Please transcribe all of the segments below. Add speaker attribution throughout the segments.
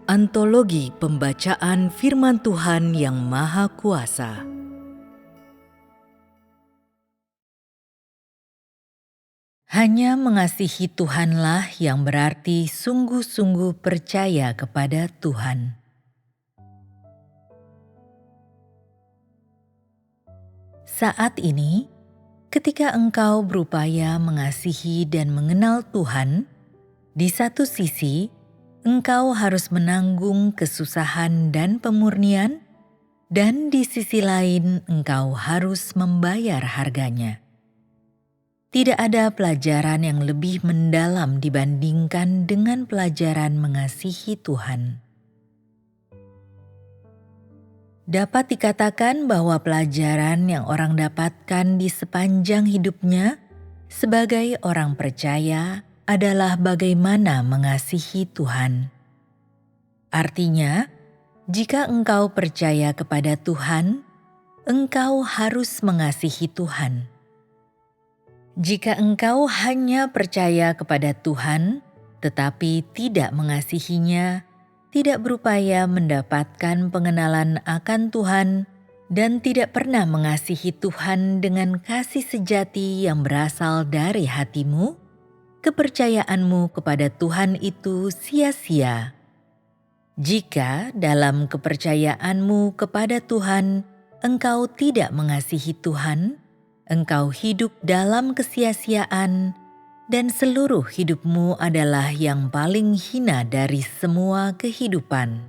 Speaker 1: Antologi Pembacaan Firman Tuhan yang Maha Kuasa. Hanya mengasihi Tuhanlah yang berarti sungguh-sungguh percaya kepada Tuhan. Saat ini, ketika engkau berupaya mengasihi dan mengenal Tuhan, di satu sisi, engkau harus menanggung kesusahan dan pemurnian, dan di sisi lain engkau harus membayar harganya. Tidak ada pelajaran yang lebih mendalam dibandingkan dengan pelajaran mengasihi Tuhan. Dapat dikatakan bahwa pelajaran yang orang dapatkan di sepanjang hidupnya sebagai orang percaya adalah bagaimana mengasihi Tuhan. Artinya, jika engkau percaya kepada Tuhan, engkau harus mengasihi Tuhan. Jika engkau hanya percaya kepada Tuhan, tetapi tidak mengasihinya, tidak berupaya mendapatkan pengenalan akan Tuhan, dan tidak pernah mengasihi Tuhan dengan kasih sejati yang berasal dari hatimu, kepercayaanmu kepada Tuhan itu sia-sia. Jika dalam kepercayaanmu kepada Tuhan, engkau tidak mengasihi Tuhan, engkau hidup dalam kesia-siaan, dan seluruh hidupmu adalah yang paling hina dari semua kehidupan.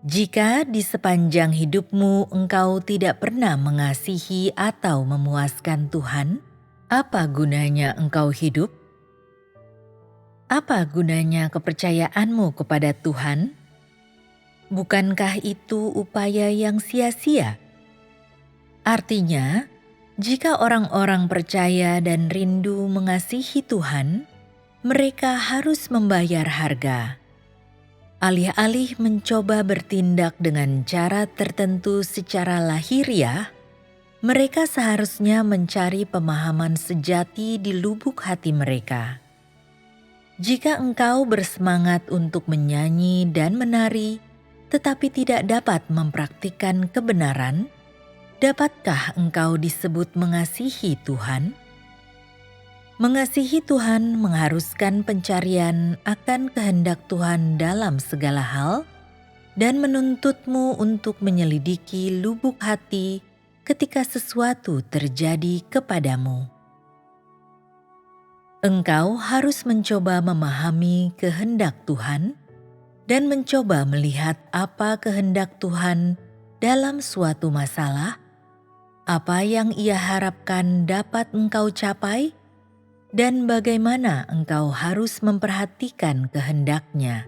Speaker 1: Jika di sepanjang hidupmu engkau tidak pernah mengasihi atau memuaskan Tuhan, apa gunanya engkau hidup? Apa gunanya kepercayaanmu kepada Tuhan? Bukankah itu upaya yang sia-sia? Artinya, jika orang-orang percaya dan rindu mengasihi Tuhan, mereka harus membayar harga. Alih-alih mencoba bertindak dengan cara tertentu secara lahiriah, mereka seharusnya mencari pemahaman sejati di lubuk hati mereka. Jika engkau bersemangat untuk menyanyi dan menari, tetapi tidak dapat mempraktikkan kebenaran, dapatkah engkau disebut mengasihi Tuhan? Mengasihi Tuhan mengharuskan pencarian akan kehendak Tuhan dalam segala hal dan menuntutmu untuk menyelidiki lubuk hati ketika sesuatu terjadi kepadamu. Engkau harus mencoba memahami kehendak Tuhan dan mencoba melihat apa kehendak Tuhan dalam suatu masalah, apa yang Ia harapkan dapat engkau capai, dan bagaimana engkau harus memperhatikan kehendak-Nya.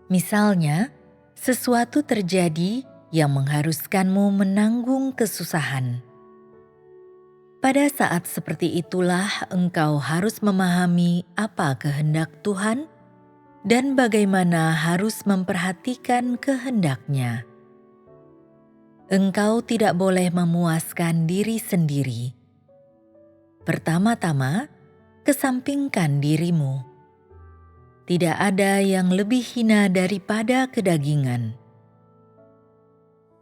Speaker 1: Misalnya, sesuatu terjadi yang mengharuskanmu menanggung kesusahan. Pada saat seperti itulah engkau harus memahami apa kehendak Tuhan dan bagaimana harus memperhatikan kehendak-Nya. Engkau tidak boleh memuaskan diri sendiri. Pertama-tama, kesampingkan dirimu. Tidak ada yang lebih hina daripada kedagingan.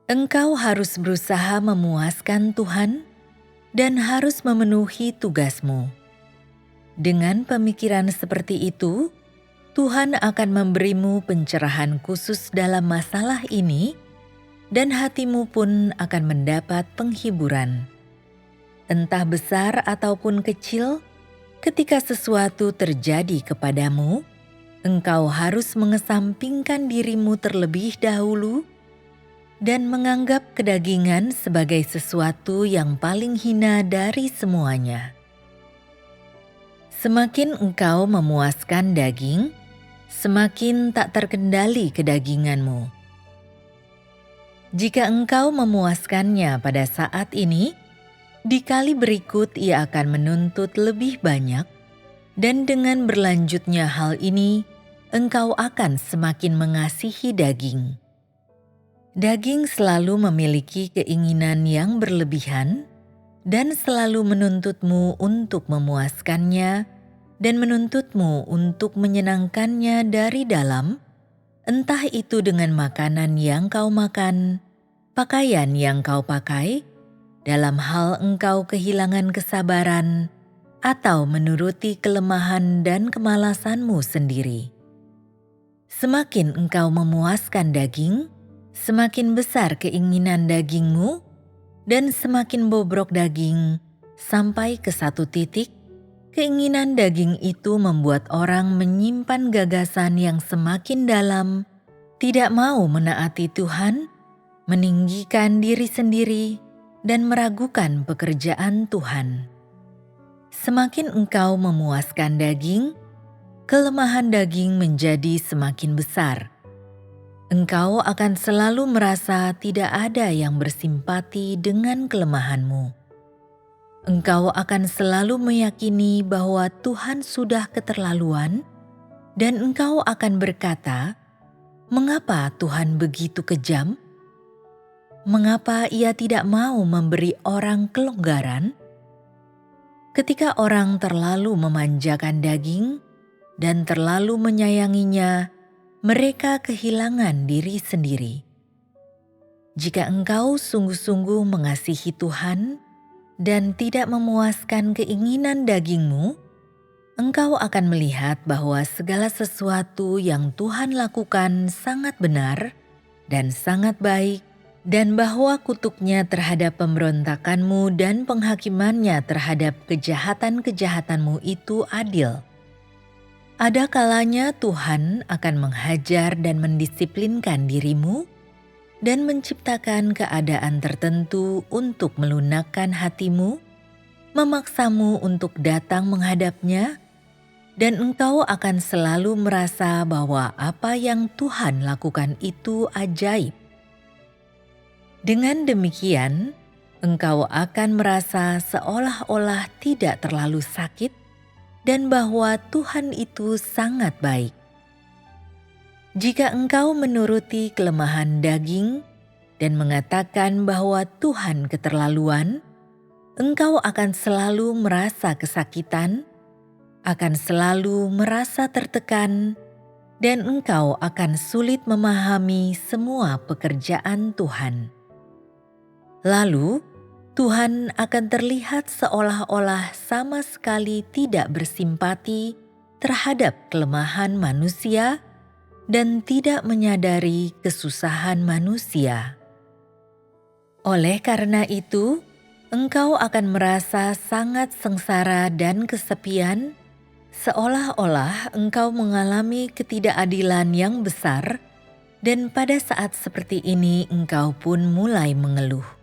Speaker 1: Engkau harus berusaha memuaskan Tuhan dan harus memenuhi tugasmu. Dengan pemikiran seperti itu, Tuhan akan memberimu pencerahan khusus dalam masalah ini, dan hatimu pun akan mendapat penghiburan. Entah besar ataupun kecil, ketika sesuatu terjadi kepadamu, engkau harus mengesampingkan dirimu terlebih dahulu dan menganggap kedagingan sebagai sesuatu yang paling hina dari semuanya. Semakin engkau memuaskan daging, semakin tak terkendali kedaginganmu. Jika engkau memuaskannya pada saat ini, di kali berikut Ia akan menuntut lebih banyak, dan dengan berlanjutnya hal ini, engkau akan semakin mengasihi daging. Daging selalu memiliki keinginan yang berlebihan dan selalu menuntutmu untuk memuaskannya dan menuntutmu untuk menyenangkannya dari dalam, entah itu dengan makanan yang kau makan, pakaian yang kau pakai, dalam hal engkau kehilangan kesabaran, atau menuruti kelemahan dan kemalasanmu sendiri. Semakin engkau memuaskan daging, semakin besar keinginan dagingmu, dan semakin bobrok daging, sampai ke satu titik, keinginan daging itu membuat orang menyimpan gagasan yang semakin dalam, tidak mau menaati Tuhan, meninggikan diri sendiri, dan meragukan pekerjaan Tuhan. Semakin engkau memuaskan daging, kelemahan daging menjadi semakin besar. Engkau akan selalu merasa tidak ada yang bersimpati dengan kelemahanmu. Engkau akan selalu meyakini bahwa Tuhan sudah keterlaluan, dan engkau akan berkata, "Mengapa Tuhan begitu kejam? Mengapa Ia tidak mau memberi orang kelonggaran?" Ketika orang terlalu memanjakan daging dan terlalu menyayanginya, mereka kehilangan diri sendiri. Jika engkau sungguh-sungguh mengasihi Tuhan dan tidak memuaskan keinginan dagingmu, engkau akan melihat bahwa segala sesuatu yang Tuhan lakukan sangat benar dan sangat baik, dan bahwa kutuknya terhadap pemberontakanmu dan penghakimannya terhadap kejahatan-kejahatanmu itu adil. Ada kalanya Tuhan akan menghajar dan mendisiplinkan dirimu dan menciptakan keadaan tertentu untuk melunakkan hatimu, memaksamu untuk datang menghadapnya, dan engkau akan selalu merasa bahwa apa yang Tuhan lakukan itu ajaib. Dengan demikian, engkau akan merasa seolah-olah tidak terlalu sakit dan bahwa Tuhan itu sangat baik. Jika engkau menuruti kelemahan daging dan mengatakan bahwa Tuhan keterlaluan, engkau akan selalu merasa kesakitan, akan selalu merasa tertekan, dan engkau akan sulit memahami semua pekerjaan Tuhan. Lalu, Tuhan akan terlihat seolah-olah sama sekali tidak bersimpati terhadap kelemahan manusia dan tidak menyadari kesusahan manusia. Oleh karena itu, engkau akan merasa sangat sengsara dan kesepian, seolah-olah engkau mengalami ketidakadilan yang besar, dan pada saat seperti ini engkau pun mulai mengeluh.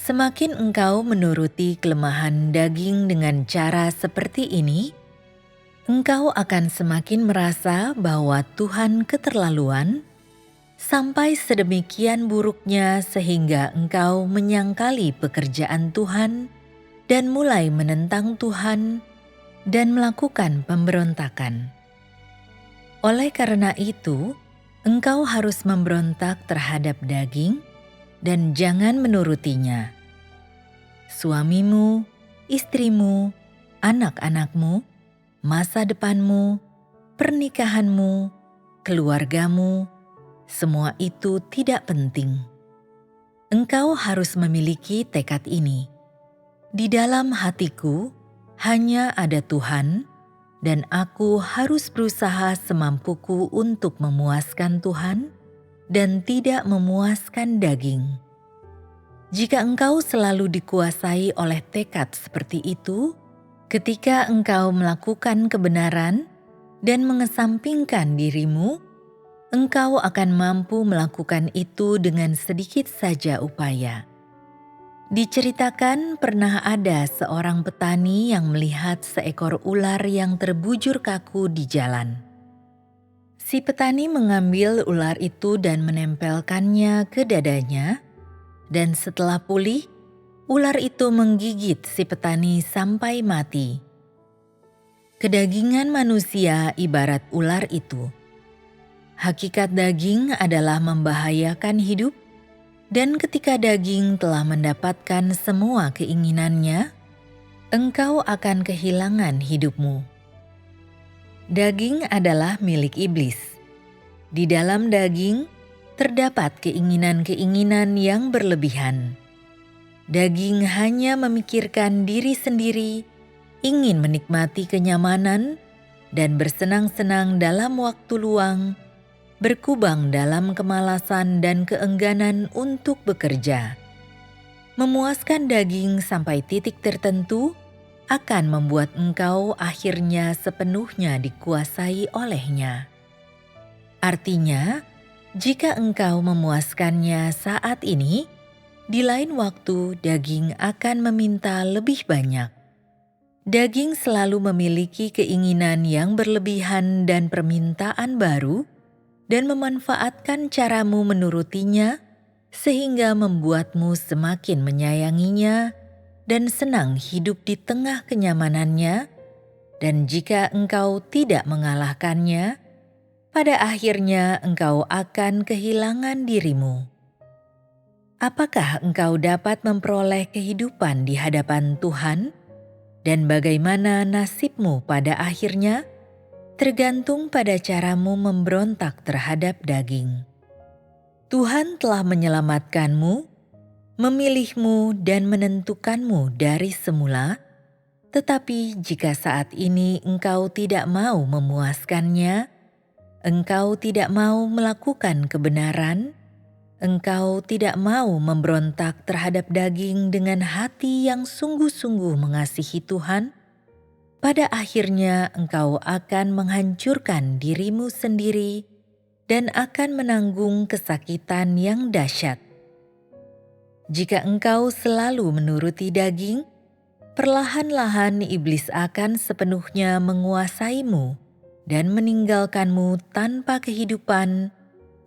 Speaker 1: Semakin engkau menuruti kelemahan daging dengan cara seperti ini, engkau akan semakin merasa bahwa Tuhan keterlaluan, sampai sedemikian buruknya sehingga engkau menyangkali pekerjaan Tuhan dan mulai menentang Tuhan dan melakukan pemberontakan. Oleh karena itu, engkau harus memberontak terhadap daging dan jangan menurutinya. Suamimu, istrimu, anak-anakmu, masa depanmu, pernikahanmu, keluargamu, semua itu tidak penting. Engkau harus memiliki tekad ini. Di dalam hatiku hanya ada Tuhan, dan aku harus berusaha semampuku untuk memuaskan Tuhan dan tidak memuaskan daging. Jika engkau selalu dikuasai oleh tekad seperti itu, ketika engkau melakukan kebenaran dan mengesampingkan dirimu, engkau akan mampu melakukan itu dengan sedikit saja upaya. Diceritakan pernah ada seorang petani yang melihat seekor ular yang terbujur kaku di jalan. Si petani mengambil ular itu dan menempelkannya ke dadanya, dan setelah pulih, ular itu menggigit si petani sampai mati. Kedagingan manusia ibarat ular itu. Hakikat daging adalah membahayakan hidup, dan ketika daging telah mendapatkan semua keinginannya, engkau akan kehilangan hidupmu. Daging adalah milik iblis. Di dalam daging terdapat keinginan-keinginan yang berlebihan. Daging hanya memikirkan diri sendiri, ingin menikmati kenyamanan, dan bersenang-senang dalam waktu luang, berkubang dalam kemalasan dan keengganan untuk bekerja. Memuaskan daging sampai titik tertentu akan membuat engkau akhirnya sepenuhnya dikuasai olehnya. Artinya, jika engkau memuaskannya saat ini, di lain waktu daging akan meminta lebih banyak. Daging selalu memiliki keinginan yang berlebihan dan permintaan baru, dan memanfaatkan caramu menurutinya sehingga membuatmu semakin menyayanginya dan senang hidup di tengah kenyamanannya, dan jika engkau tidak mengalahkannya, pada akhirnya engkau akan kehilangan dirimu. Apakah engkau dapat memperoleh kehidupan di hadapan Tuhan? Dan bagaimana nasibmu pada akhirnya? Tergantung pada caramu memberontak terhadap daging. Tuhan telah menyelamatkanmu, memilihmu dan menentukanmu dari semula, tetapi jika saat ini engkau tidak mau memuaskannya, engkau tidak mau melakukan kebenaran, engkau tidak mau memberontak terhadap daging dengan hati yang sungguh-sungguh mengasihi Tuhan, pada akhirnya engkau akan menghancurkan dirimu sendiri dan akan menanggung kesakitan yang dahsyat. Jika engkau selalu menuruti daging, perlahan-lahan iblis akan sepenuhnya menguasaimu dan meninggalkanmu tanpa kehidupan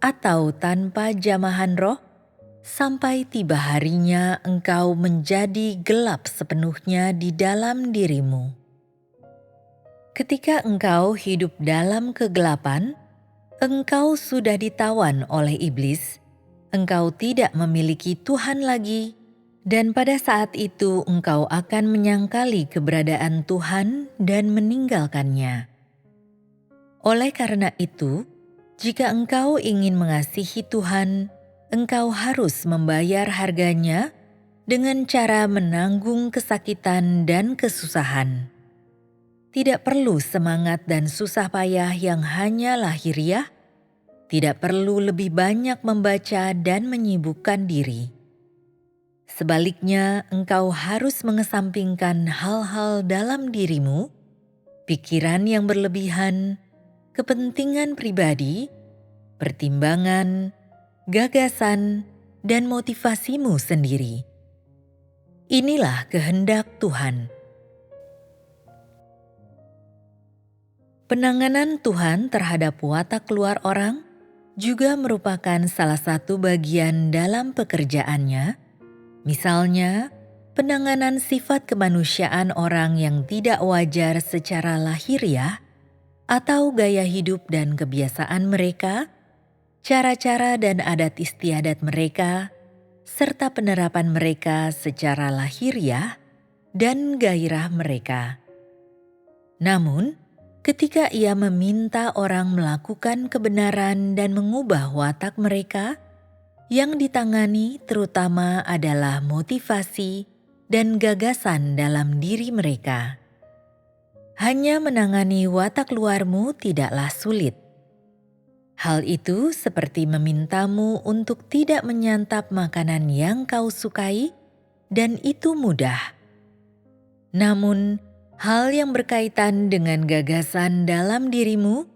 Speaker 1: atau tanpa jamahan roh, sampai tiba harinya engkau menjadi gelap sepenuhnya di dalam dirimu. Ketika engkau hidup dalam kegelapan, engkau sudah ditawan oleh iblis, engkau tidak memiliki Tuhan lagi, dan pada saat itu engkau akan menyangkali keberadaan Tuhan dan meninggalkannya. Oleh karena itu, jika engkau ingin mengasihi Tuhan, engkau harus membayar harganya dengan cara menanggung kesakitan dan kesusahan. Tidak perlu semangat dan susah payah yang hanya lahiriah, tidak perlu lebih banyak membaca dan menyibukkan diri. Sebaliknya, engkau harus mengesampingkan hal-hal dalam dirimu, pikiran yang berlebihan, kepentingan pribadi, pertimbangan, gagasan, dan motivasimu sendiri. Inilah kehendak Tuhan. Penanganan Tuhan terhadap watak luar orang juga merupakan salah satu bagian dalam pekerjaannya. Misalnya, penanganan sifat kemanusiaan orang yang tidak wajar secara lahiriah, atau gaya hidup dan kebiasaan mereka, cara-cara dan adat istiadat mereka, serta penerapan mereka secara lahiriah dan gairah mereka. Namun, ketika ia meminta orang melakukan kebenaran dan mengubah watak mereka, yang ditangani terutama adalah motivasi dan gagasan dalam diri mereka. Hanya menangani watak luarmu tidaklah sulit. Hal itu seperti memintamu untuk tidak menyantap makanan yang kau sukai, dan itu mudah. Namun, hal yang berkaitan dengan gagasan dalam dirimu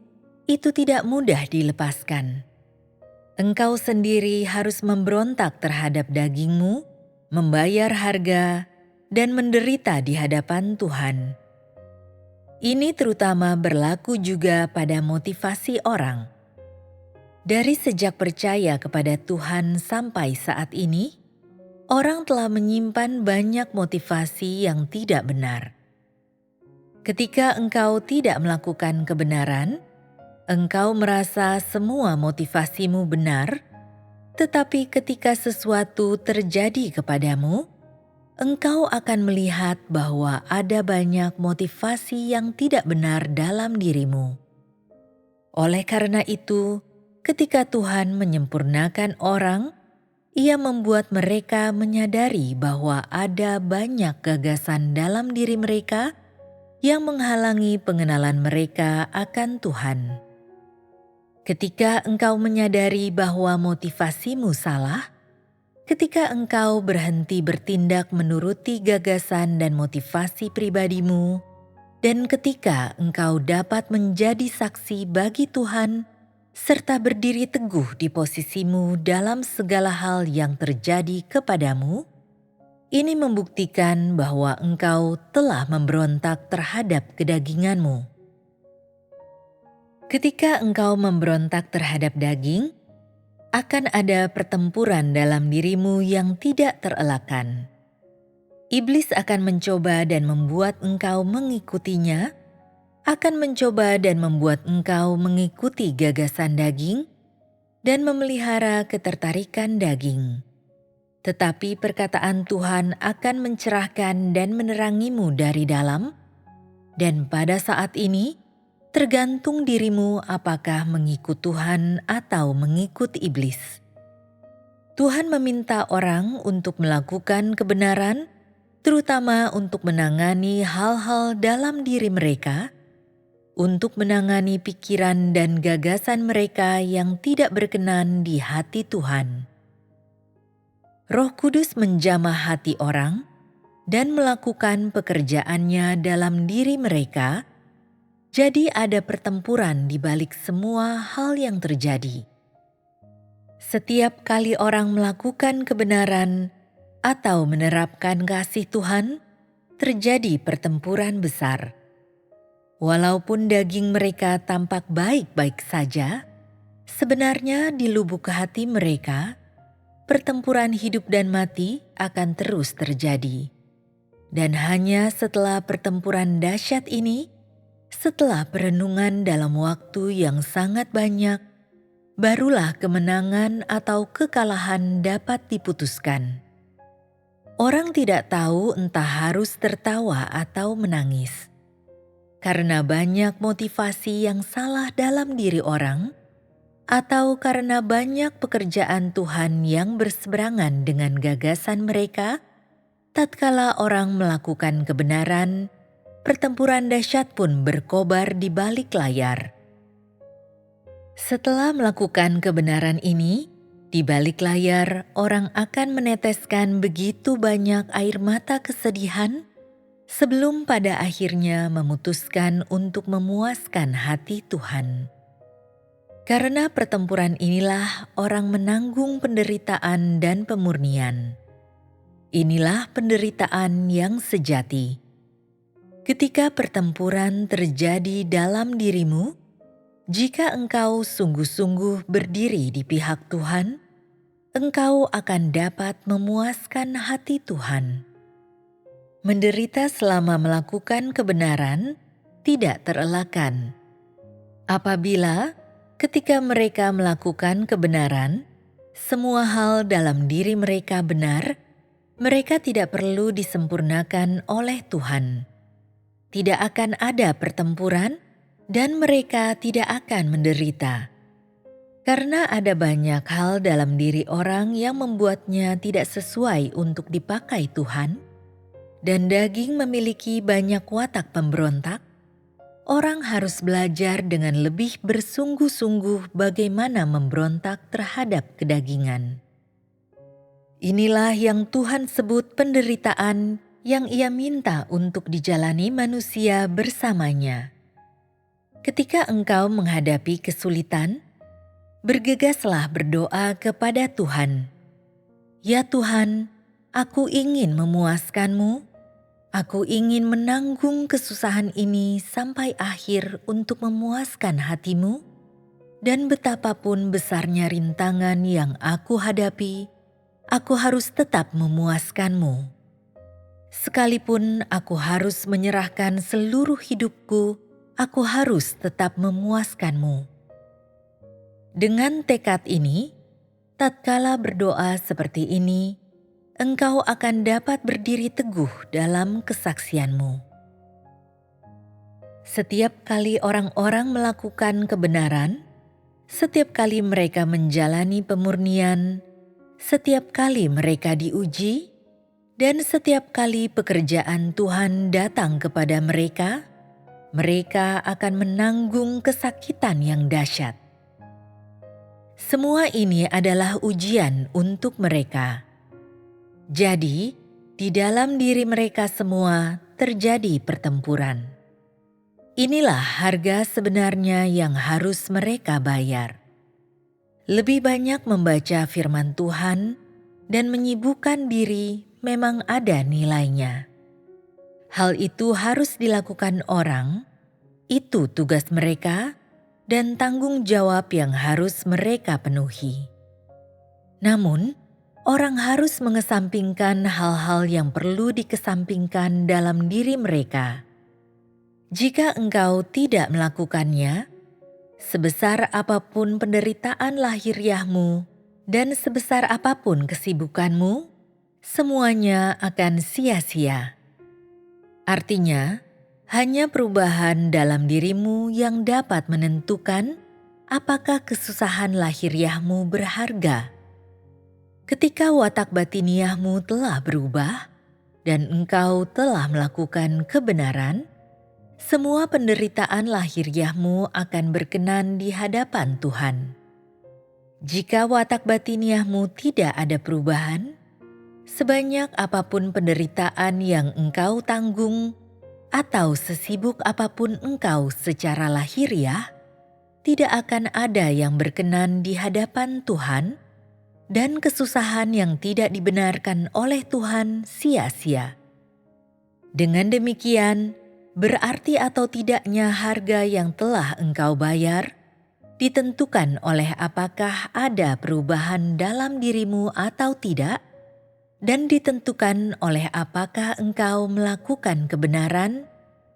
Speaker 1: itu tidak mudah dilepaskan. Engkau sendiri harus memberontak terhadap dagingmu, membayar harga, dan menderita di hadapan Tuhan. Ini terutama berlaku juga pada motivasi orang. Dari sejak percaya kepada Tuhan sampai saat ini, orang telah menyimpan banyak motivasi yang tidak benar. Ketika engkau tidak melakukan kebenaran, engkau merasa semua motivasimu benar, tetapi ketika sesuatu terjadi kepadamu, engkau akan melihat bahwa ada banyak motivasi yang tidak benar dalam dirimu. Oleh karena itu, ketika Tuhan menyempurnakan orang, Ia membuat mereka menyadari bahwa ada banyak gagasan dalam diri mereka yang menghalangi pengenalan mereka akan Tuhan. Ketika engkau menyadari bahwa motivasimu salah, ketika engkau berhenti bertindak menuruti gagasan dan motivasi pribadimu, dan ketika engkau dapat menjadi saksi bagi Tuhan, serta berdiri teguh di posisimu dalam segala hal yang terjadi kepadamu, ini membuktikan bahwa engkau telah memberontak terhadap kedaginganmu. Ketika engkau memberontak terhadap daging, akan ada pertempuran dalam dirimu yang tidak terelakkan. Iblis akan mencoba dan membuat engkau mengikutinya, akan mencoba dan membuat engkau mengikuti gagasan daging dan memelihara ketertarikan daging. Tetapi perkataan Tuhan akan mencerahkan dan menerangimu dari dalam, dan pada saat ini, tergantung dirimu apakah mengikut Tuhan atau mengikut iblis. Tuhan meminta orang untuk melakukan kebenaran, terutama untuk menangani hal-hal dalam diri mereka, untuk menangani pikiran dan gagasan mereka yang tidak berkenan di hati Tuhan. Roh Kudus menjamah hati orang dan melakukan pekerjaannya dalam diri mereka. Jadi ada pertempuran di balik semua hal yang terjadi. Setiap kali orang melakukan kebenaran atau menerapkan kasih Tuhan, terjadi pertempuran besar. Walaupun daging mereka tampak baik-baik saja, sebenarnya di lubuk hati mereka, pertempuran hidup dan mati akan terus terjadi. Dan hanya setelah pertempuran dahsyat ini, setelah perenungan dalam waktu yang sangat banyak, barulah kemenangan atau kekalahan dapat diputuskan. Orang tidak tahu entah harus tertawa atau menangis. Karena banyak motivasi yang salah dalam diri orang, atau karena banyak pekerjaan Tuhan yang berseberangan dengan gagasan mereka, tatkala orang melakukan kebenaran, pertempuran dahsyat pun berkobar di balik layar. Setelah melakukan kebenaran ini, di balik layar orang akan meneteskan begitu banyak air mata kesedihan sebelum pada akhirnya memutuskan untuk memuaskan hati Tuhan. Karena pertempuran inilah orang menanggung penderitaan dan pemurnian. Inilah penderitaan yang sejati. Ketika pertempuran terjadi dalam dirimu, jika engkau sungguh-sungguh berdiri di pihak Tuhan, engkau akan dapat memuaskan hati Tuhan. Menderita selama melakukan kebenaran tidak terelakkan. Apabila ketika mereka melakukan kebenaran, semua hal dalam diri mereka benar, mereka tidak perlu disempurnakan oleh Tuhan. Tidak akan ada pertempuran, dan mereka tidak akan menderita. Karena ada banyak hal dalam diri orang yang membuatnya tidak sesuai untuk dipakai Tuhan, dan daging memiliki banyak watak pemberontak, orang harus belajar dengan lebih bersungguh-sungguh bagaimana memberontak terhadap kedagingan. Inilah yang Tuhan sebut penderitaan yang Ia minta untuk dijalani manusia bersamanya. Ketika engkau menghadapi kesulitan, bergegaslah berdoa kepada Tuhan. Ya Tuhan, aku ingin memuaskan-Mu. Aku ingin menanggung kesusahan ini sampai akhir untuk memuaskan hati-Mu. Dan betapapun besarnya rintangan yang aku hadapi, aku harus tetap memuaskan-Mu. Sekalipun aku harus menyerahkan seluruh hidupku, aku harus tetap memuaskan-Mu. Dengan tekad ini, tatkala berdoa seperti ini, engkau akan dapat berdiri teguh dalam kesaksianmu. Setiap kali orang-orang melakukan kebenaran, setiap kali mereka menjalani pemurnian, setiap kali mereka diuji, dan setiap kali pekerjaan Tuhan datang kepada mereka, mereka akan menanggung kesakitan yang dahsyat. Semua ini adalah ujian untuk mereka. Jadi, di dalam diri mereka semua terjadi pertempuran. Inilah harga sebenarnya yang harus mereka bayar. Lebih banyak membaca firman Tuhan dan menyibukkan diri memang ada nilainya. Hal itu harus dilakukan orang, itu tugas mereka dan tanggung jawab yang harus mereka penuhi. Namun, orang harus mengesampingkan hal-hal yang perlu dikesampingkan dalam diri mereka. Jika engkau tidak melakukannya, sebesar apapun penderitaan lahiriahmu dan sebesar apapun kesibukanmu, semuanya akan sia-sia. Artinya, hanya perubahan dalam dirimu yang dapat menentukan apakah kesusahan lahiriahmu berharga. Ketika watak batiniahmu telah berubah dan engkau telah melakukan kebenaran, semua penderitaan lahiriahmu akan berkenan di hadapan Tuhan. Jika watak batiniahmu tidak ada perubahan, sebanyak apapun penderitaan yang engkau tanggung atau sesibuk apapun engkau secara lahiriah, tidak akan ada yang berkenan di hadapan Tuhan, dan kesusahan yang tidak dibenarkan oleh Tuhan sia-sia. Dengan demikian, berarti atau tidaknya harga yang telah engkau bayar ditentukan oleh apakah ada perubahan dalam dirimu atau tidak, dan ditentukan oleh apakah engkau melakukan kebenaran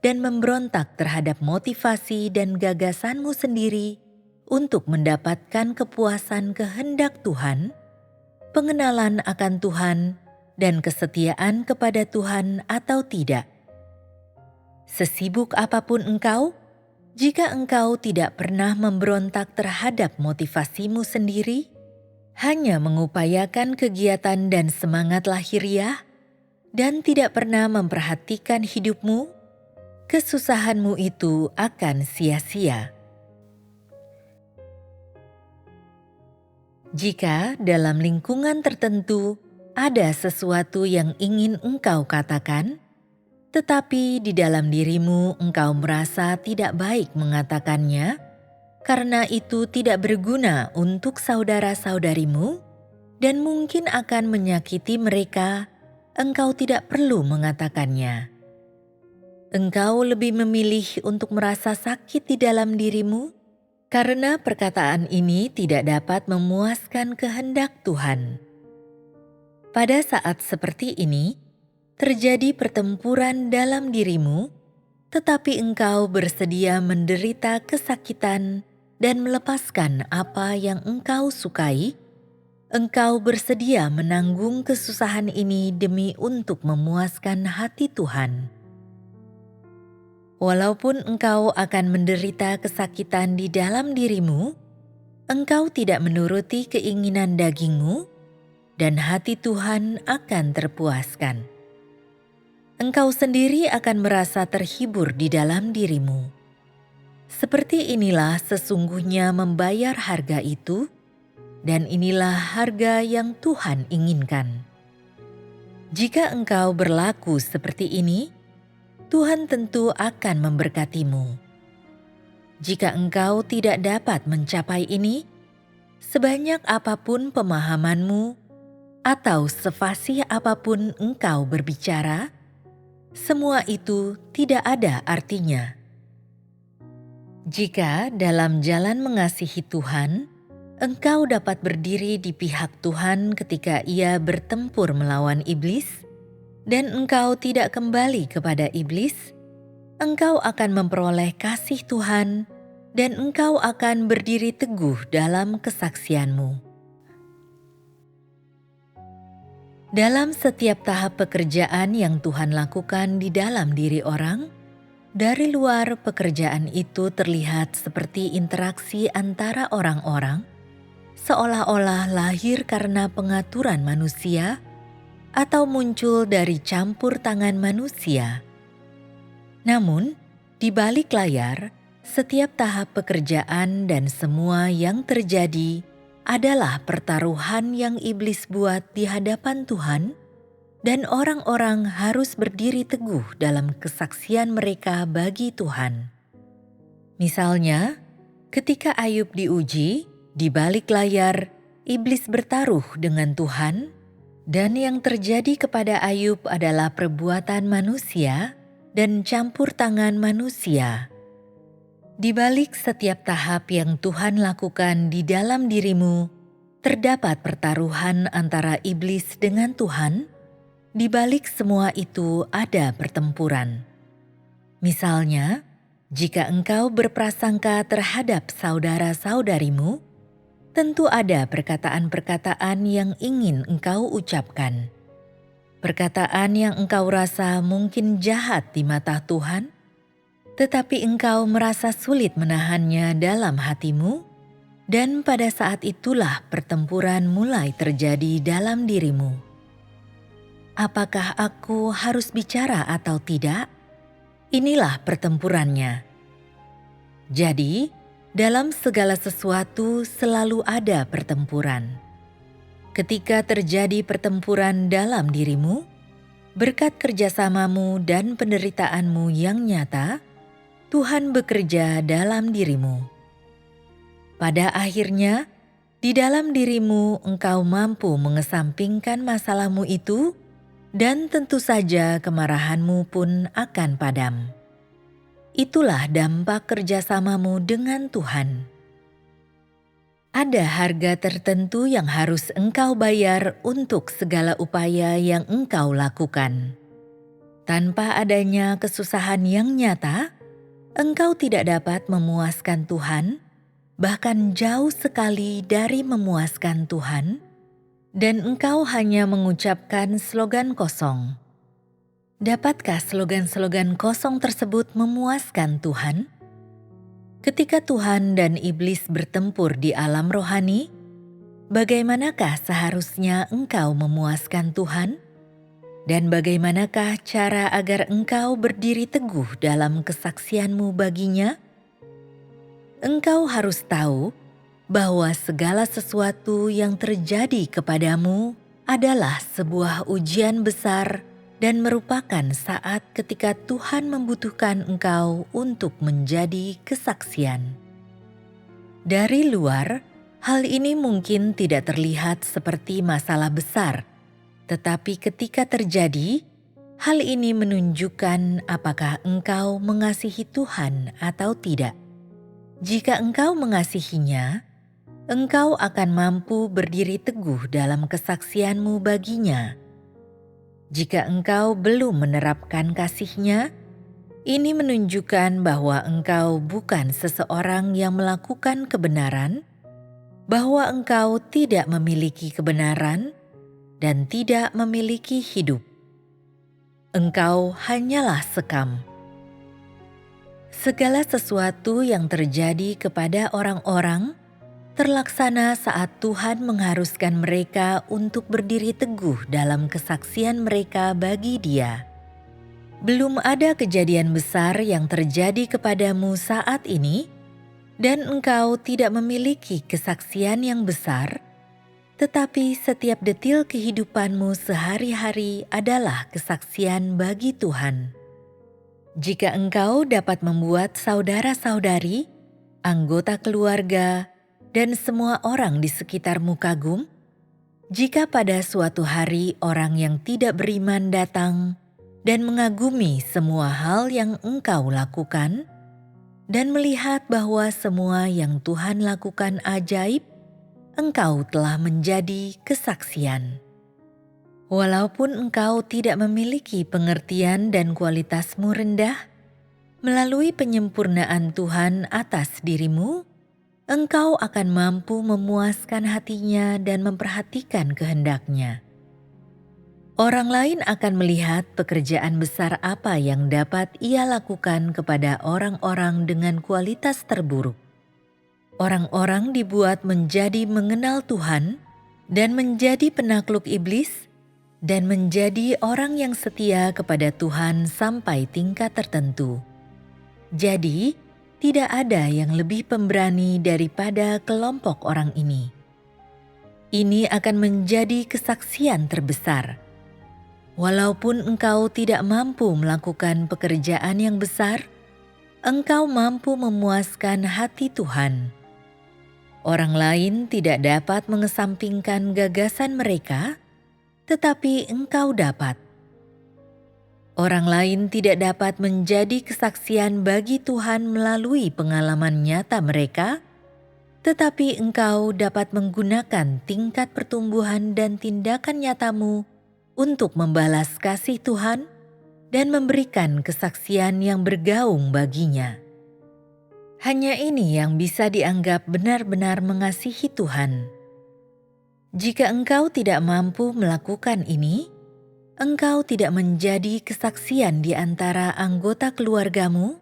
Speaker 1: dan memberontak terhadap motivasi dan gagasanmu sendiri untuk mendapatkan kepuasan kehendak Tuhan, pengenalan akan Tuhan, dan kesetiaan kepada Tuhan atau tidak. Sesibuk apapun engkau, jika engkau tidak pernah memberontak terhadap motivasimu sendiri, hanya mengupayakan kegiatan dan semangat lahiriah, dan tidak pernah memperhatikan hidupmu, kesusahanmu itu akan sia-sia. Jika dalam lingkungan tertentu ada sesuatu yang ingin engkau katakan, tetapi di dalam dirimu engkau merasa tidak baik mengatakannya, karena itu tidak berguna untuk saudara-saudarimu dan mungkin akan menyakiti mereka, engkau tidak perlu mengatakannya. Engkau lebih memilih untuk merasa sakit di dalam dirimu, karena perkataan ini tidak dapat memuaskan kehendak Tuhan. Pada saat seperti ini, terjadi pertempuran dalam dirimu, tetapi engkau bersedia menderita kesakitan dan melepaskan apa yang engkau sukai. Engkau bersedia menanggung kesusahan ini demi untuk memuaskan hati Tuhan. Walaupun engkau akan menderita kesakitan di dalam dirimu, engkau tidak menuruti keinginan dagingmu, dan hati Tuhan akan terpuaskan. Engkau sendiri akan merasa terhibur di dalam dirimu. Seperti inilah sesungguhnya membayar harga itu, dan inilah harga yang Tuhan inginkan. Jika engkau berlaku seperti ini, Tuhan tentu akan memberkatimu. Jika engkau tidak dapat mencapai ini, sebanyak apapun pemahamanmu atau sefasih apapun engkau berbicara, semua itu tidak ada artinya. Jika dalam jalan mengasihi Tuhan, engkau dapat berdiri di pihak Tuhan ketika Ia bertempur melawan iblis, dan engkau tidak kembali kepada iblis, engkau akan memperoleh kasih Tuhan, dan engkau akan berdiri teguh dalam kesaksianmu. Dalam setiap tahap pekerjaan yang Tuhan lakukan di dalam diri orang, dari luar pekerjaan itu terlihat seperti interaksi antara orang-orang, seolah-olah lahir karena pengaturan manusia atau muncul dari campur tangan manusia. Namun, di balik layar, setiap tahap pekerjaan dan semua yang terjadi adalah pertaruhan yang iblis buat di hadapan Tuhan, dan orang-orang harus berdiri teguh dalam kesaksian mereka bagi Tuhan. Misalnya, ketika Ayub diuji, di balik layar, iblis bertaruh dengan Tuhan, dan yang terjadi kepada Ayub adalah perbuatan manusia dan campur tangan manusia. Di balik setiap tahap yang Tuhan lakukan di dalam dirimu, terdapat pertaruhan antara iblis dengan Tuhan. Di balik semua itu ada pertempuran. Misalnya, jika engkau berprasangka terhadap saudara-saudarimu, tentu ada perkataan-perkataan yang ingin engkau ucapkan. Perkataan yang engkau rasa mungkin jahat di mata Tuhan, tetapi engkau merasa sulit menahannya dalam hatimu, dan pada saat itulah pertempuran mulai terjadi dalam dirimu. Apakah aku harus bicara atau tidak? Inilah pertempurannya. Jadi, dalam segala sesuatu selalu ada pertempuran. Ketika terjadi pertempuran dalam dirimu, berkat kerjasamamu dan penderitaanmu yang nyata, Tuhan bekerja dalam dirimu. Pada akhirnya, di dalam dirimu engkau mampu mengesampingkan masalahmu itu, dan tentu saja kemarahanmu pun akan padam. Itulah dampak kerjasamamu dengan Tuhan. Ada harga tertentu yang harus engkau bayar untuk segala upaya yang engkau lakukan. Tanpa adanya kesusahan yang nyata, engkau tidak dapat memuaskan Tuhan, bahkan jauh sekali dari memuaskan Tuhan, dan engkau hanya mengucapkan slogan kosong. Dapatkah slogan-slogan kosong tersebut memuaskan Tuhan? Ketika Tuhan dan iblis bertempur di alam rohani, bagaimanakah seharusnya engkau memuaskan Tuhan? Dan bagaimanakah cara agar engkau berdiri teguh dalam kesaksianmu baginya? Engkau harus tahu bahwa segala sesuatu yang terjadi kepadamu adalah sebuah ujian besar dan merupakan saat ketika Tuhan membutuhkan engkau untuk menjadi kesaksian. Dari luar, hal ini mungkin tidak terlihat seperti masalah besar. Tetapi ketika terjadi, hal ini menunjukkan apakah engkau mengasihi Tuhan atau tidak. Jika engkau mengasihinya, engkau akan mampu berdiri teguh dalam kesaksianmu baginya. Jika engkau belum menerapkan kasihnya, ini menunjukkan bahwa engkau bukan seseorang yang melakukan kebenaran, bahwa engkau tidak memiliki kebenaran, dan tidak memiliki hidup. Engkau hanyalah sekam. Segala sesuatu yang terjadi kepada orang-orang terlaksana saat Tuhan mengharuskan mereka untuk berdiri teguh dalam kesaksian mereka bagi Dia. Belum ada kejadian besar yang terjadi kepadamu saat ini, dan engkau tidak memiliki kesaksian yang besar, tetapi setiap detil kehidupanmu sehari-hari adalah kesaksian bagi Tuhan. Jika engkau dapat membuat saudara-saudari, anggota keluarga, dan semua orang di sekitarmu kagum, jika pada suatu hari orang yang tidak beriman datang dan mengagumi semua hal yang engkau lakukan, dan melihat bahwa semua yang Tuhan lakukan ajaib, engkau telah menjadi kesaksian. Walaupun engkau tidak memiliki pengertian dan kualitasmu rendah, melalui penyempurnaan Tuhan atas dirimu, engkau akan mampu memuaskan hatinya dan memperhatikan kehendaknya. Orang lain akan melihat pekerjaan besar apa yang dapat ia lakukan kepada orang-orang dengan kualitas terburuk. Orang-orang dibuat menjadi mengenal Tuhan dan menjadi penakluk iblis dan menjadi orang yang setia kepada Tuhan sampai tingkat tertentu. Jadi, tidak ada yang lebih pemberani daripada kelompok orang ini. Ini akan menjadi kesaksian terbesar. Walaupun engkau tidak mampu melakukan pekerjaan yang besar, engkau mampu memuaskan hati Tuhan. Orang lain tidak dapat mengesampingkan gagasan mereka, tetapi engkau dapat. Orang lain tidak dapat menjadi kesaksian bagi Tuhan melalui pengalaman nyata mereka, tetapi engkau dapat menggunakan tingkat pertumbuhan dan tindakan nyatamu untuk membalas kasih Tuhan dan memberikan kesaksian yang bergaung baginya. Hanya ini yang bisa dianggap benar-benar mengasihi Tuhan. Jika engkau tidak mampu melakukan ini, engkau tidak menjadi kesaksian di antara anggota keluargamu,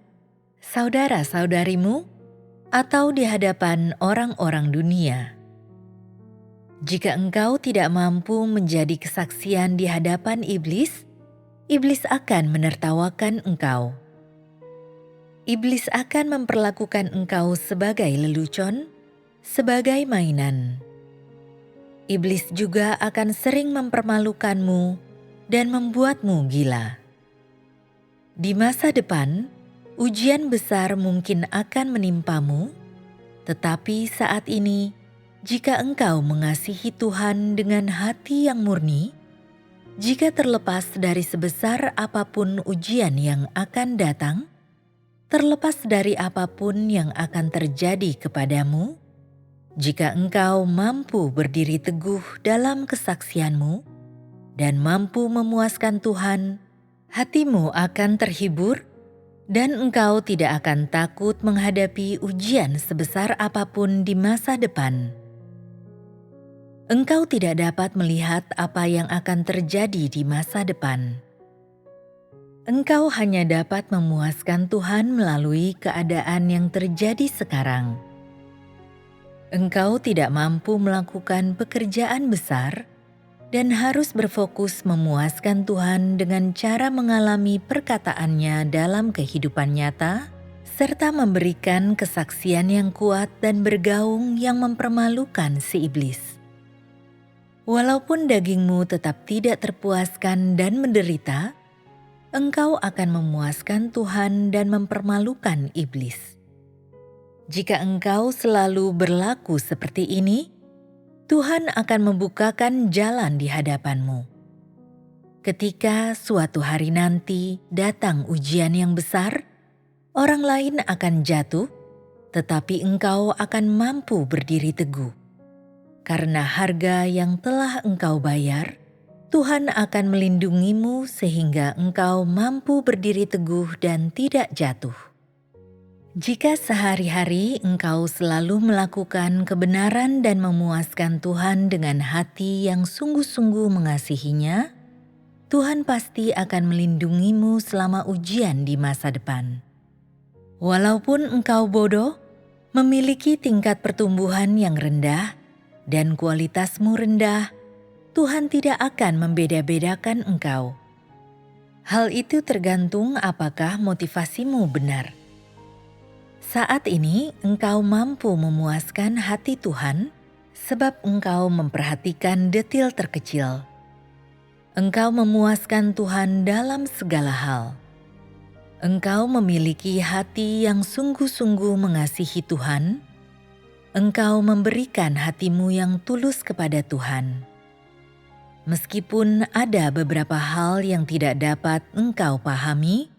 Speaker 1: saudara-saudarimu, atau di hadapan orang-orang dunia. Jika engkau tidak mampu menjadi kesaksian di hadapan iblis, iblis akan menertawakan engkau. Iblis akan memperlakukan engkau sebagai lelucon, sebagai mainan. Iblis juga akan sering mempermalukanmu dan membuatmu gila. Di masa depan, ujian besar mungkin akan menimpamu, tetapi saat ini, jika engkau mengasihi Tuhan dengan hati yang murni, jika terlepas dari sebesar apapun ujian yang akan datang, terlepas dari apapun yang akan terjadi kepadamu, jika engkau mampu berdiri teguh dalam kesaksianmu dan mampu memuaskan Tuhan, hatimu akan terhibur dan engkau tidak akan takut menghadapi ujian sebesar apapun di masa depan. Engkau tidak dapat melihat apa yang akan terjadi di masa depan. Engkau hanya dapat memuaskan Tuhan melalui keadaan yang terjadi sekarang. Engkau tidak mampu melakukan pekerjaan besar dan harus berfokus memuaskan Tuhan dengan cara mengalami perkataannya dalam kehidupan nyata, serta memberikan kesaksian yang kuat dan bergaung yang mempermalukan si iblis. Walaupun dagingmu tetap tidak terpuaskan dan menderita, engkau akan memuaskan Tuhan dan mempermalukan iblis. Jika engkau selalu berlaku seperti ini, Tuhan akan membukakan jalan di hadapanmu. Ketika suatu hari nanti datang ujian yang besar, orang lain akan jatuh, tetapi engkau akan mampu berdiri teguh. Karena harga yang telah engkau bayar, Tuhan akan melindungimu sehingga engkau mampu berdiri teguh dan tidak jatuh. Jika sehari-hari engkau selalu melakukan kebenaran dan memuaskan Tuhan dengan hati yang sungguh-sungguh mengasihinya, Tuhan pasti akan melindungimu selama ujian di masa depan. Walaupun engkau bodoh, memiliki tingkat pertumbuhan yang rendah, dan kualitasmu rendah, Tuhan tidak akan membeda-bedakan engkau. Hal itu tergantung apakah motivasimu benar. Saat ini engkau mampu memuaskan hati Tuhan sebab engkau memperhatikan detil terkecil. Engkau memuaskan Tuhan dalam segala hal. Engkau memiliki hati yang sungguh-sungguh mengasihi Tuhan. Engkau memberikan hatimu yang tulus kepada Tuhan. Meskipun ada beberapa hal yang tidak dapat engkau pahami,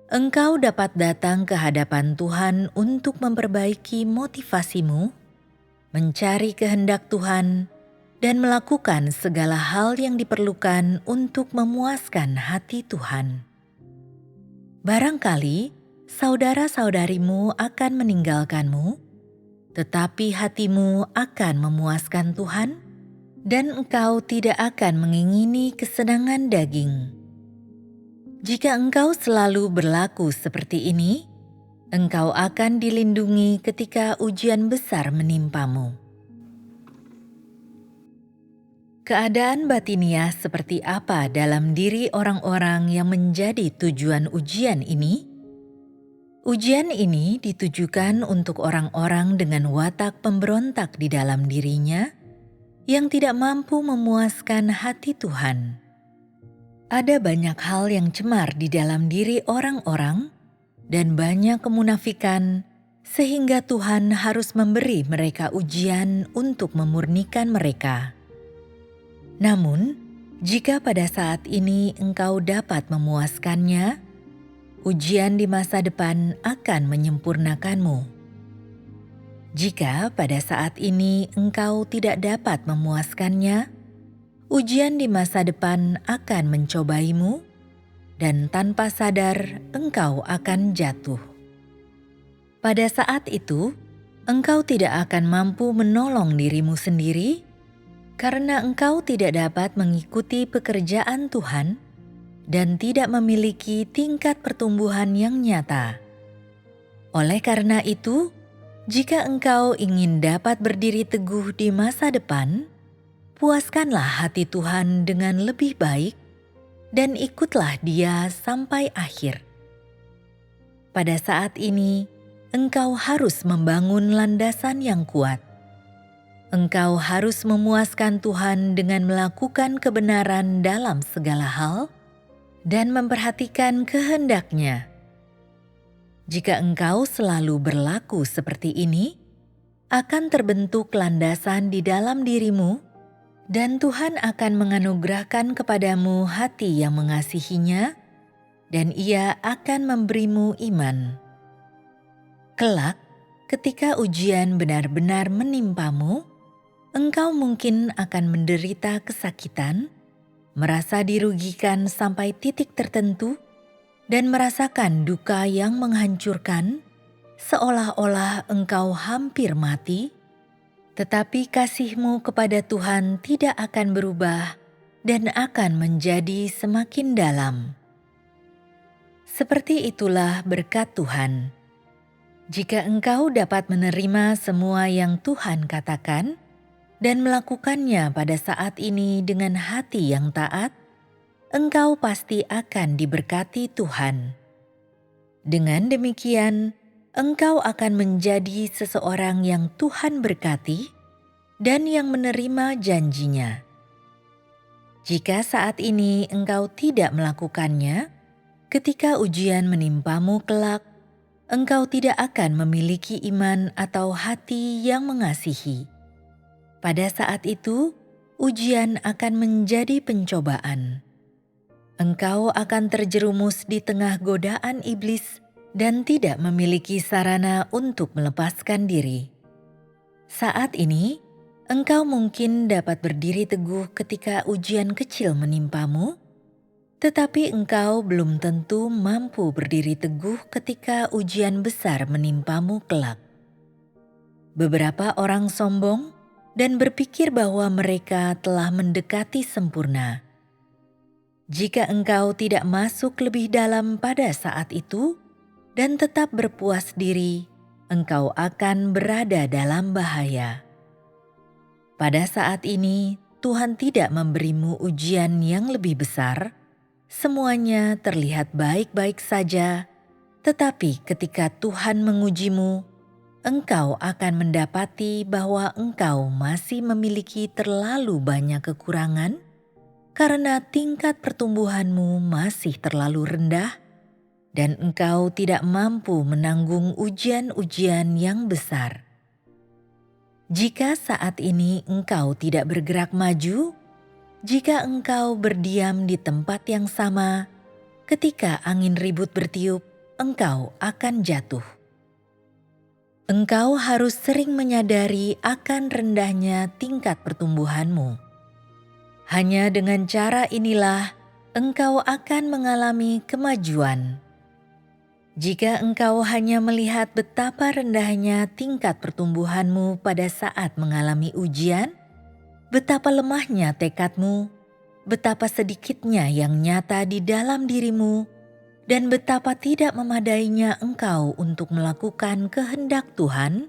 Speaker 1: engkau dapat datang ke hadapan Tuhan untuk memperbaiki motivasimu, mencari kehendak Tuhan, dan melakukan segala hal yang diperlukan untuk memuaskan hati Tuhan. Barangkali saudara-saudarimu akan meninggalkanmu, tetapi hatimu akan memuaskan Tuhan. dan engkau tidak akan mengingini kesenangan daging. Jika engkau selalu berlaku seperti ini, engkau akan dilindungi ketika ujian besar menimpamu. Keadaan batiniah seperti apa dalam diri orang-orang yang menjadi tujuan ujian ini? Ujian ini ditujukan untuk orang-orang dengan watak pemberontak di dalam dirinya yang tidak mampu memuaskan hati Tuhan. Ada banyak hal yang cemar di dalam diri orang-orang dan banyak kemunafikan sehingga Tuhan harus memberi mereka ujian untuk memurnikan mereka. Namun, jika pada saat ini engkau dapat memuaskannya, ujian di masa depan akan menyempurnakanmu. Jika pada saat ini engkau tidak dapat memuaskannya, ujian di masa depan akan mencobaimu, dan tanpa sadar engkau akan jatuh. Pada saat itu, engkau tidak akan mampu menolong dirimu sendiri, karena engkau tidak dapat mengikuti pekerjaan Tuhan dan tidak memiliki tingkat pertumbuhan yang nyata. Oleh karena itu, jika engkau ingin dapat berdiri teguh di masa depan, puaskanlah hati Tuhan dengan lebih baik dan ikutlah Dia sampai akhir. Pada saat ini, engkau harus membangun landasan yang kuat. Engkau harus memuaskan Tuhan dengan melakukan kebenaran dalam segala hal dan memperhatikan kehendak-Nya. Jika engkau selalu berlaku seperti ini, akan terbentuk landasan di dalam dirimu dan Tuhan akan menganugerahkan kepadamu hati yang mengasihinya dan Ia akan memberimu iman. Kelak, ketika ujian benar-benar menimpamu, engkau mungkin akan menderita kesakitan, merasa dirugikan sampai titik tertentu, dan merasakan duka yang menghancurkan, seolah-olah engkau hampir mati, tetapi kasih-Mu kepada Tuhan tidak akan berubah dan akan menjadi semakin dalam. Seperti itulah berkat Tuhan. Jika engkau dapat menerima semua yang Tuhan katakan, dan melakukannya pada saat ini dengan hati yang taat, engkau pasti akan diberkati Tuhan. Dengan demikian, engkau akan menjadi seseorang yang Tuhan berkati dan yang menerima janji-Nya. Jika saat ini engkau tidak melakukannya, ketika ujian menimpamu kelak, engkau tidak akan memiliki iman atau hati yang mengasihi. Pada saat itu, ujian akan menjadi pencobaan. Engkau akan terjerumus di tengah godaan iblis dan tidak memiliki sarana untuk melepaskan diri. Saat ini, engkau mungkin dapat berdiri teguh ketika ujian kecil menimpamu, tetapi engkau belum tentu mampu berdiri teguh ketika ujian besar menimpamu kelak. Beberapa orang sombong dan berpikir bahwa mereka telah mendekati sempurna. Jika engkau tidak masuk lebih dalam pada saat itu dan tetap berpuas diri, engkau akan berada dalam bahaya. Pada saat ini, Tuhan tidak memberimu ujian yang lebih besar. Semuanya terlihat baik-baik saja, tetapi ketika Tuhan mengujimu, engkau akan mendapati bahwa engkau masih memiliki terlalu banyak kekurangan karena tingkat pertumbuhanmu masih terlalu rendah dan engkau tidak mampu menanggung ujian-ujian yang besar. Jika saat ini engkau tidak bergerak maju, jika engkau berdiam di tempat yang sama, ketika angin ribut bertiup, engkau akan jatuh. Engkau harus sering menyadari akan rendahnya tingkat pertumbuhanmu. Hanya dengan cara inilah engkau akan mengalami kemajuan. Jika engkau hanya melihat betapa rendahnya tingkat pertumbuhanmu pada saat mengalami ujian, betapa lemahnya tekadmu, betapa sedikitnya yang nyata di dalam dirimu, dan betapa tidak memadainya engkau untuk melakukan kehendak Tuhan.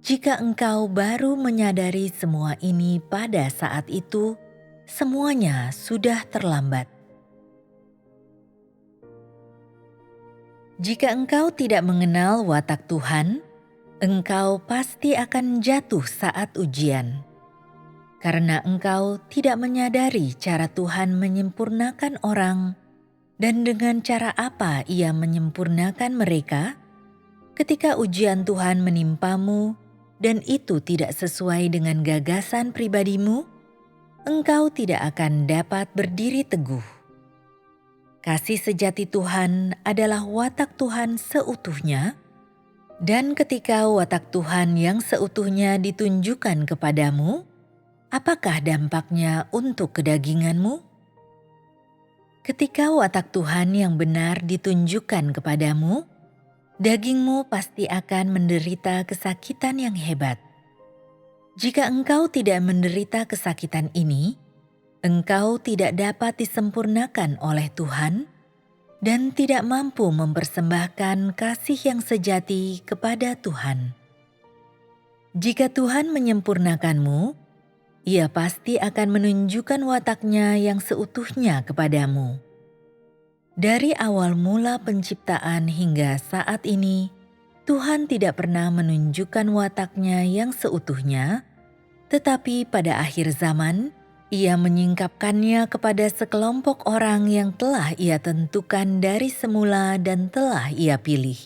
Speaker 1: Jika engkau baru menyadari semua ini pada saat itu, semuanya sudah terlambat. Jika engkau tidak mengenal watak Tuhan, engkau pasti akan jatuh saat ujian. Karena engkau tidak menyadari cara Tuhan menyempurnakan orang dan dengan cara apa Ia menyempurnakan mereka, ketika ujian Tuhan menimpamu dan itu tidak sesuai dengan gagasan pribadimu, engkau tidak akan dapat berdiri teguh. Kasih sejati Tuhan adalah watak Tuhan seutuhnya, dan ketika watak Tuhan yang seutuhnya ditunjukkan kepadamu, apakah dampaknya untuk kedaginganmu? Ketika watak Tuhan yang benar ditunjukkan kepadamu, dagingmu pasti akan menderita kesakitan yang hebat. Jika engkau tidak menderita kesakitan ini, engkau tidak dapat disempurnakan oleh Tuhan dan tidak mampu mempersembahkan kasih yang sejati kepada Tuhan. Jika Tuhan menyempurnakanmu, Ia pasti akan menunjukkan watak-Nya yang seutuhnya kepadamu. Dari awal mula penciptaan hingga saat ini, Tuhan tidak pernah menunjukkan watak-Nya yang seutuhnya, tetapi pada akhir zaman, Ia menyingkapkannya kepada sekelompok orang yang telah Ia tentukan dari semula dan telah Ia pilih.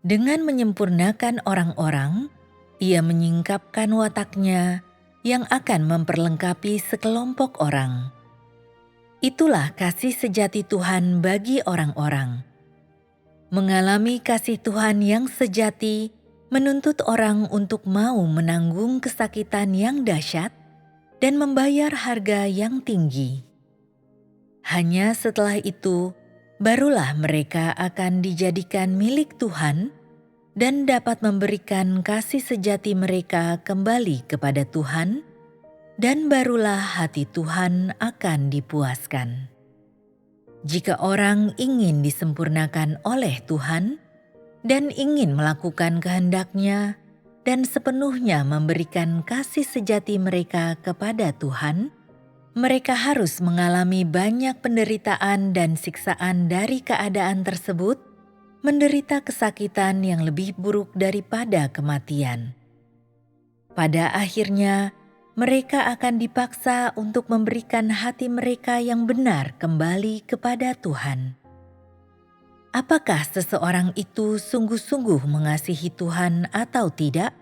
Speaker 1: Dengan menyempurnakan orang-orang, Ia menyingkapkan watak-Nya yang akan memperlengkapi sekelompok orang. Itulah kasih sejati Tuhan bagi orang-orang. Mengalami kasih Tuhan yang sejati menuntut orang untuk mau menanggung kesakitan yang dahsyat dan membayar harga yang tinggi. Hanya setelah itu, barulah mereka akan dijadikan milik Tuhan dan dapat memberikan kasih sejati mereka kembali kepada Tuhan, dan barulah hati Tuhan akan dipuaskan. Jika orang ingin disempurnakan oleh Tuhan dan ingin melakukan kehendak-Nya, dan sepenuhnya memberikan kasih sejati mereka kepada Tuhan, mereka harus mengalami banyak penderitaan dan siksaan dari keadaan tersebut, menderita kesakitan yang lebih buruk daripada kematian. Pada akhirnya, mereka akan dipaksa untuk memberikan hati mereka yang benar kembali kepada Tuhan. Apakah seseorang itu sungguh-sungguh mengasihi Tuhan atau tidak?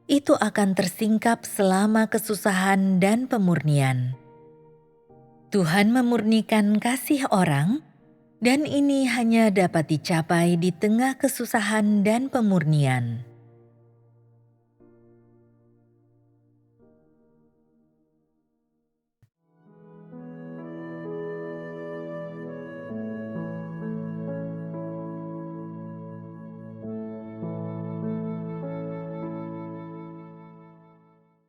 Speaker 1: Itu akan tersingkap selama kesusahan dan pemurnian. Tuhan memurnikan kasih orang, dan ini hanya dapat dicapai di tengah kesusahan dan pemurnian.